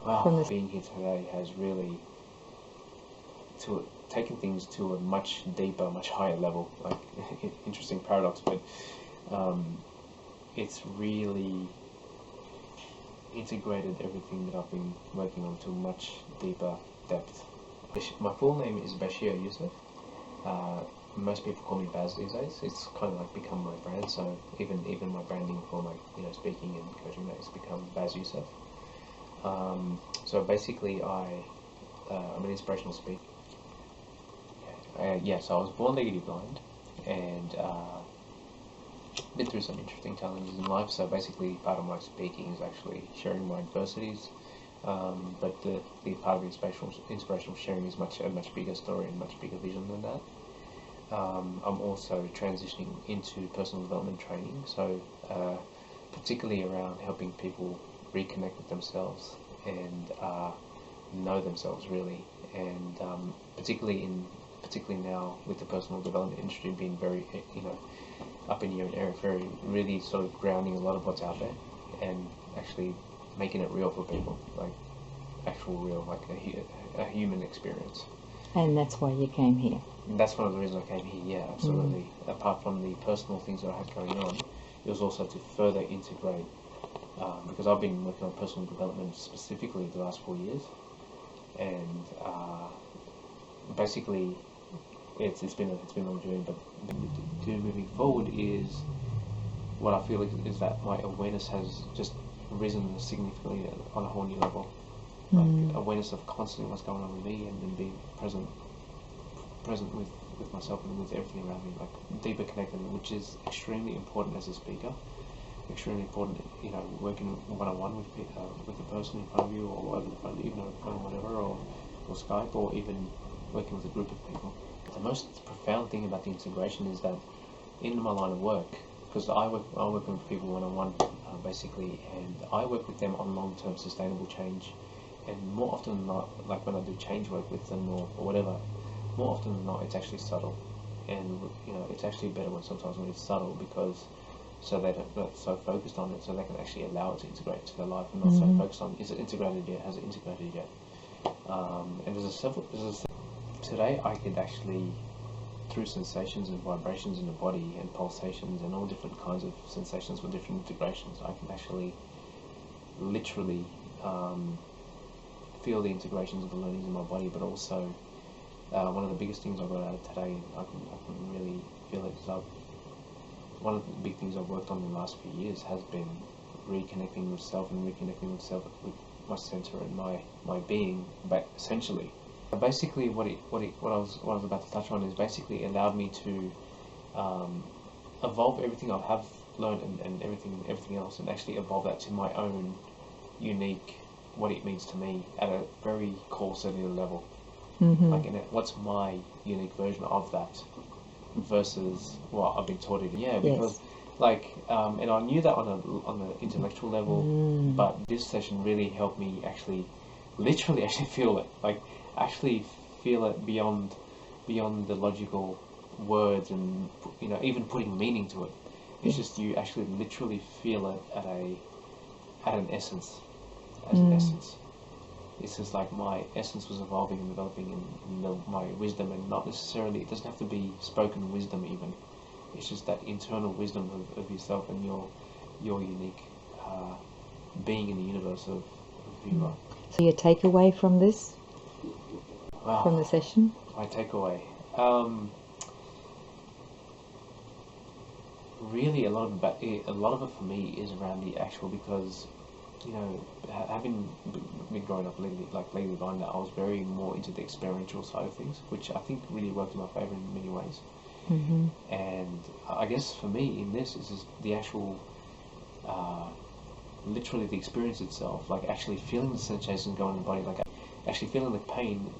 from this? Being here today has really taken things to a much deeper, much higher level. Like, interesting paradox, but it's really integrated everything that I've been working on to a much deeper depth. My full name is Bashir Youssef. Most people call me Baz these days. It's kind of like become my brand. So even my branding for my speaking and coaching, that has become Baz Youssef. So basically, I'm an inspirational speaker. So I was born legally blind, and been through some interesting challenges in life. So basically, part of my speaking is actually sharing my adversities. But the part of inspirational sharing is a much bigger story and much bigger vision than that. I'm also transitioning into personal development training, so particularly around helping people reconnect with themselves and know themselves really, and particularly now with the personal development industry being very up in your area, very really sort of grounding a lot of what's out there and actually making it real for people, like actual real, like a human experience. And that's why you came here. And that's one of the reasons I came here, yeah, absolutely. Apart from the personal things that I had going on, it was also to further integrate, because I've been working on personal development specifically the last 4 years, and basically it's been a long journey, but moving forward is what I feel is that my awareness has just risen significantly on a whole new level. Like awareness of constantly what's going on with me, and then being present with myself and with everything around me, like deeper connected, which is extremely important as a speaker. Extremely important, working one-on-one with the person in front of you, or even on whatever, or Skype, or even working with a group of people. The most profound thing about the integration is that in my line of work, because I work with people one-on-one basically, and I work with them on long-term sustainable change. And more often than not, like when I do change work with them or whatever, more often than not, it's actually subtle. And it's actually better sometimes when it's subtle, because so they're not so focused on it, so they can actually allow it to integrate into their life, and not so focused on, is it integrated yet, has it integrated yet? And today I could actually, through sensations and vibrations in the body and pulsations and all different kinds of sensations with different integrations, I can actually literally feel the integrations of the learnings in my body, but also one of the biggest things I got out of today, I can really feel it, is one of the big things I've worked on in the last few years has been reconnecting with self and reconnecting with my center and my being, but essentially. Basically what I was about to touch on is basically allowed me to evolve everything I have learned and everything else, and actually evolve that to my own unique, what it means to me at a very core cellular level. Like, what's my unique version of that versus what I've been taught it. Yeah, because and I knew that on the intellectual level, but this session really helped me actually, literally, actually feel it. Like, actually feel it beyond the logical words, and even putting meaning to it. It's just you actually literally feel it at an essence. As an essence, it's just like my essence was evolving and developing in my wisdom, and not necessarily, it doesn't have to be spoken wisdom even. It's just that internal wisdom of yourself and your unique being in the universe of who you are. So your takeaway from this, from the session? My takeaway, really a lot of it for me is around the actual, because having been growing up legally blind, I was very more into the experiential side of things, which I think really worked in my favour in many ways. And I guess for me in this is just the actual, literally the experience itself, like actually feeling the sensation go in the body, like actually feeling the pain,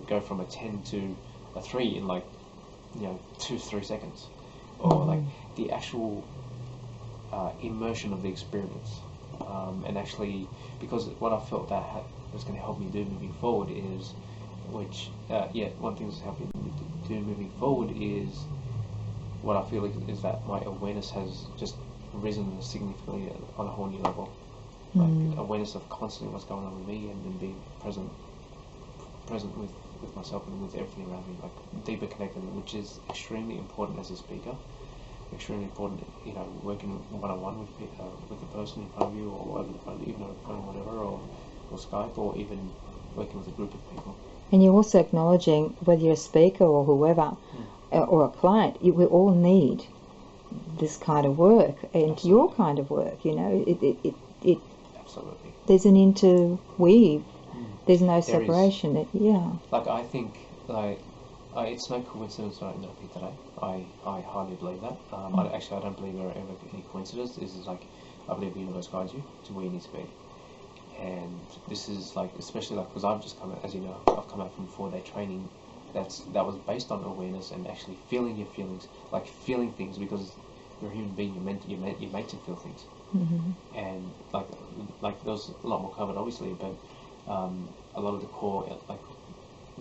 go from a 10 to a 3 in 2-3 seconds, or like the actual immersion of the experience. And actually, because what I felt that was going to help me do moving forward is, one thing that's helping me do moving forward is, what I feel is that my awareness has just risen significantly on a whole new level. like awareness of constantly what's going on with me, and then being present with myself and with everything around me, like deeper connected, which is extremely important as a speaker. Extremely important, working one-on-one with the person in front of you, or over the phone, even over the phone, whatever, or Skype, or even working with a group of people. And you're also acknowledging, whether you're a speaker or whoever, or a client, we all need this kind of work, and Absolutely. your kind of work. It Absolutely. there's an interweave. There's no There is. separation. Like, I think, it's no coincidence that I ended up here today. I highly believe that. I don't believe there are ever any coincidences. This is like, I believe the universe guides you to where you need to be. And this is like, especially like, because I've just come out, as you know, I've come out from 4-day training. That was based on awareness and actually feeling your feelings, like feeling things, because you're a human being. You're meant to feel things. And like there was a lot more covered, obviously, but a lot of the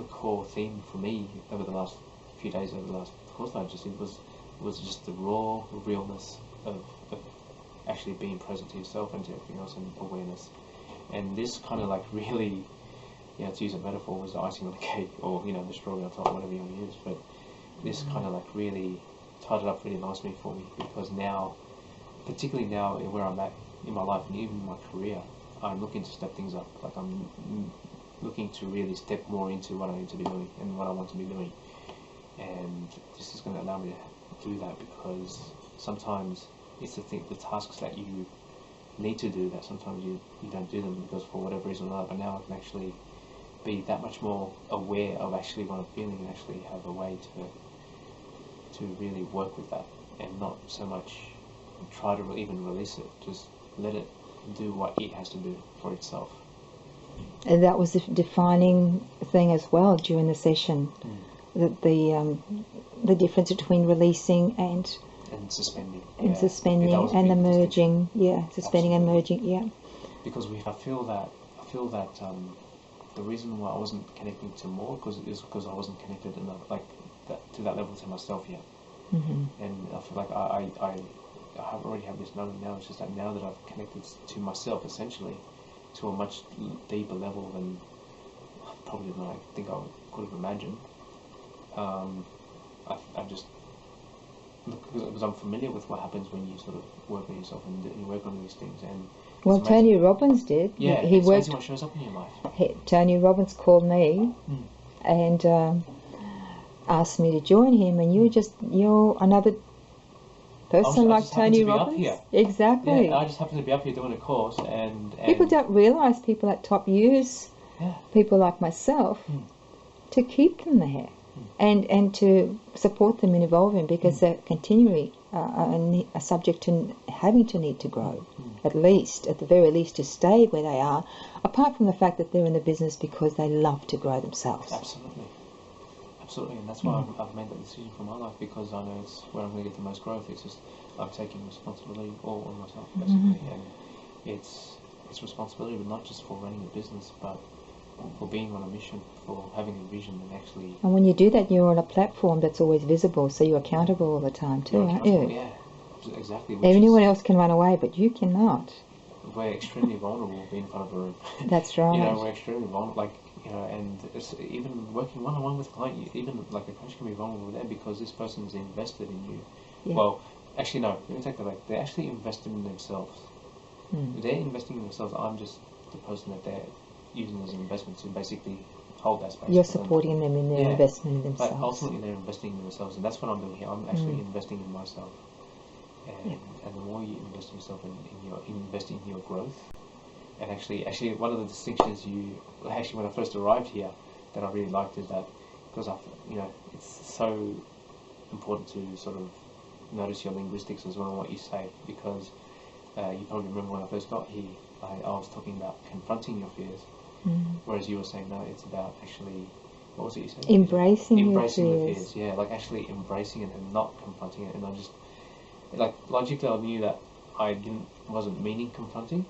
core theme for me over the last few days, over the last course that I just did, was just the raw realness of actually being present to yourself and to everything else, and awareness. And this kind of like really, to use a metaphor, was the icing on the cake, or the strawberry on top, whatever you want to use. But this kind of like really tied it up really nicely for me, because now, particularly now where I'm at in my life and even in my career, I'm looking to step things up. Like, I'm looking to really step more into what I need to be doing and what I want to be doing. And this is going to allow me to do that, because sometimes it's the tasks that you need to do, that sometimes you don't do them because for whatever reason or another. But now I can actually be that much more aware of actually what I'm feeling, and actually have a way to really work with that, and not so much try to even release it. Just let it do what it has to do for itself. And that was the defining thing as well during the session. The difference between releasing and suspending. Suspending and the merging. Suspending and merging. Because I feel that the reason why I wasn't connecting to more is because I wasn't connected enough, to that level to myself yet. And I feel like I already have this knowing now. It's just that now that I've connected to myself, essentially, to a much deeper level than probably than I think I could have imagined. I just, because I'm familiar with what happens when you sort of work on yourself and you work on these things. And well, Tony Robbins did. Yeah, he it's worked. amazing what shows up in your life. Tony Robbins called me and asked me to join him, and you're another person like Tony Robbins. Exactly. Yeah, I just happened to be up here doing a course, and people don't realise people at top use people like myself to keep them there and to support them in evolving, because they're continually are subject to having to need to grow, at the very least, to stay where they are, apart from the fact that they're in the business because they love to grow themselves. Absolutely, and that's why I've made that decision for my life, because I know it's where I'm going to get the most growth. It's just I'm taking responsibility all on myself, basically, and it's responsibility, but not just for running a business, but for being on a mission, for having a vision, and actually. And when you do that, you're on a platform that's always visible, so you're accountable all the time too, aren't you? Yeah, exactly. Anyone else can run away, but you cannot. We're extremely vulnerable being in front of a room. That's right. We're extremely vulnerable, and it's even working one-on-one with a client, even like a coach can be vulnerable with them, because this person's invested in you. Yeah. Well, actually no, let me take that back. They're actually invested in themselves. They're investing in themselves. I'm just the person that they're using as an investment to basically hold that space. You're supporting them in their investment in themselves. But ultimately they're investing in themselves, and that's what I'm doing here. I'm actually investing in myself. And the more you invest in yourself and invest in your growth, and actually one of the distinctions when I first arrived here that I really liked is that, because it's so important to sort of notice your linguistics as well and what you say, because you probably remember when I first got here, I was talking about confronting your fears, whereas you were saying no, it's about actually, what was it you said? Embracing the fears. Yeah, like actually embracing it and not confronting it. And I just, like, logically I knew that I wasn't meaning confronting,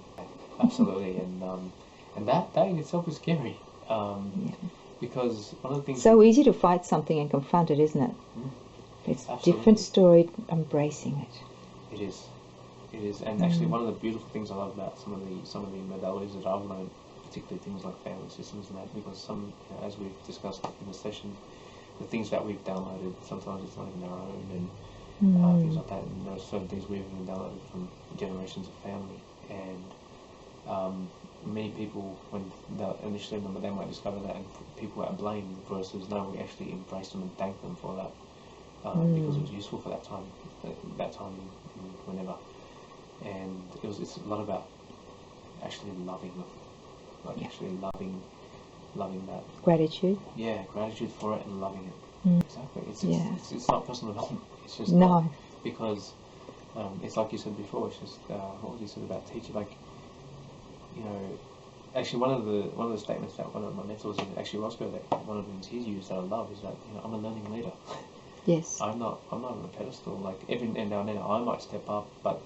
absolutely, and that in itself is scary, because one of the things. So easy to fight something and confront it, isn't it? It's a different story embracing it. It is. It is, and actually one of the beautiful things I love about some of the modalities that I've learned, particularly things like family systems and that, because some, as we've discussed in the session, the things that we've downloaded, sometimes it's not even our own, and things like that. And there are certain things we've even downloaded from generations of family, and many people, when initially they might discover that and put people at blame, versus no, we actually embrace them and thank them for that, because it was useful for that time whenever. And it's a lot about actually loving them, like actually loving that. Gratitude. Yeah, gratitude for it and loving it. Exactly. It's not personal development. It's just No. Because it's like you said before. It's just what was you said about teaching? Like, actually one of the statements that one of my mentors, actually Roscoe, that one of them he's used that I love is that I'm a learning leader. Yes. I'm not on a pedestal. Like every now and then I might step up, but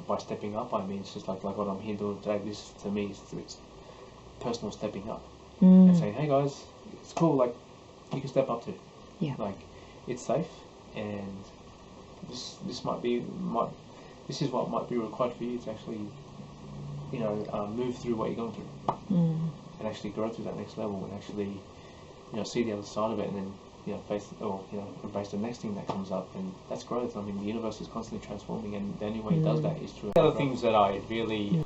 by stepping up I mean it's just like what I'm here doing today. This to me it's personal stepping up and saying, hey guys, it's cool. Like you can step up too. Yeah. Like it's safe, and this is what might be required for you to actually move through what you're going through and actually grow through that next level and actually see the other side of it, and then face or embrace the next thing that comes up, and that's growth. I mean, the universe is constantly transforming, and the only way it does that is through. The other things that I really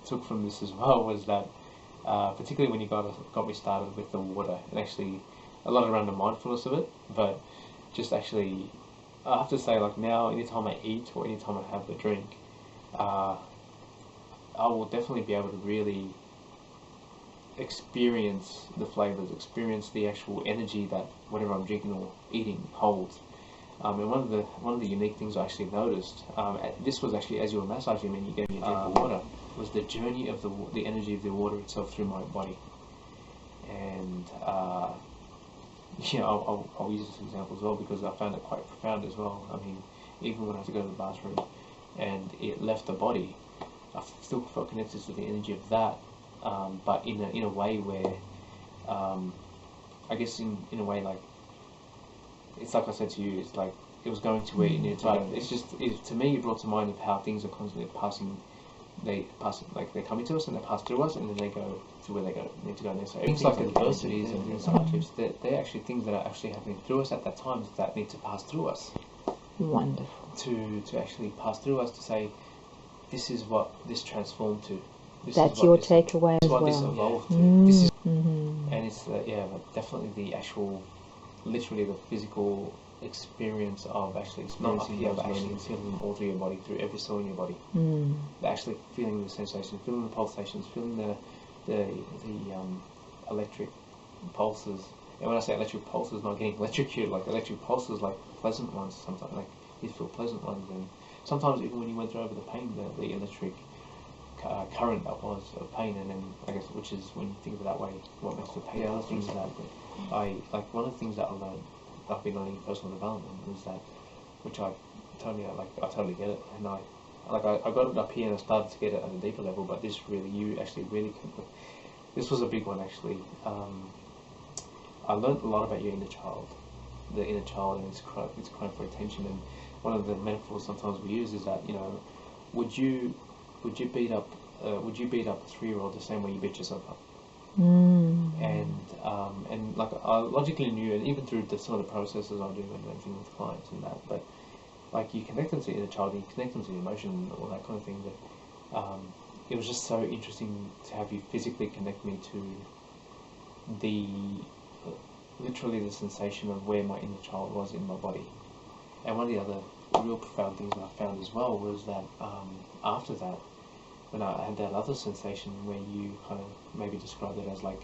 took from this as well was that, particularly when you got me started with the water, and actually a lot around the mindfulness of it, but just actually, I have to say, like now, anytime I eat or anytime I have a drink, I will definitely be able to really experience the flavors, experience the actual energy that whatever I'm drinking or eating holds. And one of the unique things I actually noticed, this was actually as you were massaging me and you gave me a drink of water, was the journey of the energy of the water itself through my body. And I'll use this example as well because I found it quite profound as well. I mean, even when I had to go to the bathroom and it left the body, I still felt connected to the energy of that. But in a way where, I guess in a way like, it's like I said to you, it's like it was going to where it needed to go. It's just, to me, it brought to mind of how things are constantly passing. They're coming to us and they pass through us, and then they go to where they need to go next. So things like adversities and things like hardships, they're actually things that are actually happening through us at that time that need to pass through us. Wonderful. To actually pass through us to say, this is what this transformed to. That's your takeaway as well. This evolved to. This is, mm-hmm. And it's definitely the actual, literally the physical experience of actually experiencing those learnings, feeling them all through your body, through every cell in your body. Actually feeling the sensation, feeling the pulsations, feeling the electric pulses. And when I say electric pulses, not getting electrocuted, like electric pulses, like pleasant ones. Sometimes like you feel pleasant ones, and sometimes even when you went through over the pain, the electric current that was of pain, and then I guess, which is when you think of it that way, what makes the pain. The other things that one of the things that I've been learning in personal development is that, which I totally get it, and I got it up here and I started to get it at a deeper level, but this really, this was a big one actually. I learned a lot about your inner child, and its crying for attention, and one of the metaphors sometimes we use is that, would you beat up a 3-year-old the same way you beat yourself up? And like I logically knew, and even through some of the processes I do and everything with clients and that, but like you connect them to the inner child, and you connect them to the emotion and all that kind of thing. But it was just so interesting to have you physically connect me to literally the sensation of where my inner child was in my body. And one of the other real profound things that I found as well was that after that, when I had that other sensation where you kind of maybe described it as like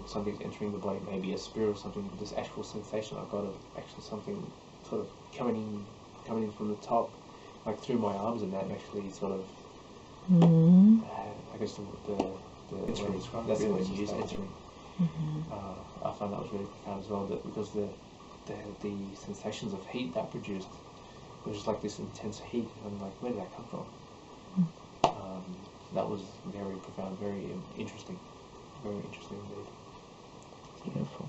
something's entering the body, maybe a spirit or something, this actual sensation I got of actually something sort of coming in from the top, like through my arms, and that actually sort of, I guess entering, that's the word you use, entering. I found that was really profound as well, that because the sensations of heat that produced, it was just like this intense heat, and I'm like, where did that come from? That was very profound, very interesting indeed. Beautiful.